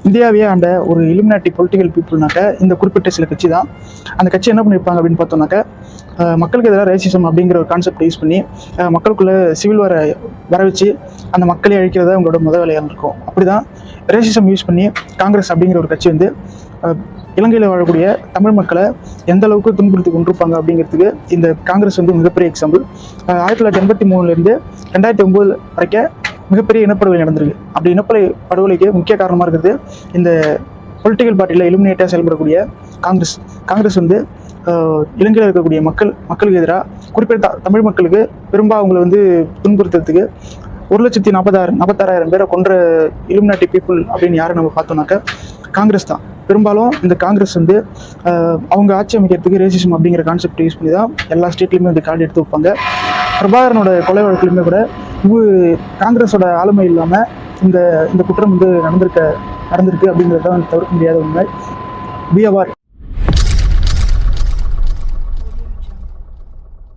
இந்தியாவையே ஆண்ட ஒரு Illuminati political பீப்புள்னாக்க இந்த குறிப்பிட்ட சில கட்சி தான். அந்த கட்சி என்ன பண்ணியிருப்பாங்க அப்படின்னு பார்த்தோம்னாக்க, மக்களுக்கு எதிராக ரேசிசம் அப்படிங்கிற ஒரு கான்செப்ட் யூஸ் பண்ணி மக்களுக்குள்ள சிவில் வார வர வச்சு அந்த மக்களை அழிக்கிறதா அவங்களோட முதல் வேலையாக இருக்கும். அப்படிதான் ரேசிசம் யூஸ் பண்ணி காங்கிரஸ் அப்படிங்கிற ஒரு கட்சி வந்து இலங்கையில் வாழக்கூடிய தமிழ் மக்களை எந்த அளவுக்கு துன்புறுத்தி கொண்டிருப்பாங்க அப்படிங்கிறதுக்கு இந்த காங்கிரஸ் வந்து மிகப்பெரிய எக்ஸாம்பிள். 1983 2009 வரைக்கும் மிகப்பெரிய இனப்படுகொலை நடந்திருக்கு. அப்படி இனப்படுகொலைக்கு முக்கிய காரணமாக இருக்கிறது இந்த பொலிட்டிக்கல் பார்ட்டியில் இலுமினேட்டாக செயல்படக்கூடிய காங்கிரஸ் வந்து இலங்கையில் இருக்கக்கூடிய மக்களுக்கு எதிராக குறிப்பிட்ட தமிழ் மக்களுக்கு பெரும்பாலும் அவங்களை வந்து துன்புறுத்துறதுக்கு 1,46,000 பேரை கொன்ற இலுமினாட்டி பீப்புள் அப்படின்னு யாரை நம்ம பார்த்தோம்னாக்க காங்கிரஸ் தான். பெரும்பாலும் இந்த காங்கிரஸ் வந்து அவங்க ஆட்சி அமைக்கிறதுக்கு ரேசிசம் அப்படிங்கிற கான்செப்ட் யூஸ் பண்ணி தான் எல்லா ஸ்டேட்லையுமே வந்து கார்டு எடுத்து வைப்பாங்க. பிரபாகரனோட கொலை வழக்கிலுமே கூட காங்கிரஸோட ஆளுமை இல்லாமல் இந்த குற்றம் வந்து நடந்திருக்கு அப்படிங்கிறது தான் தவிர்க்க முடியாத உண்மை.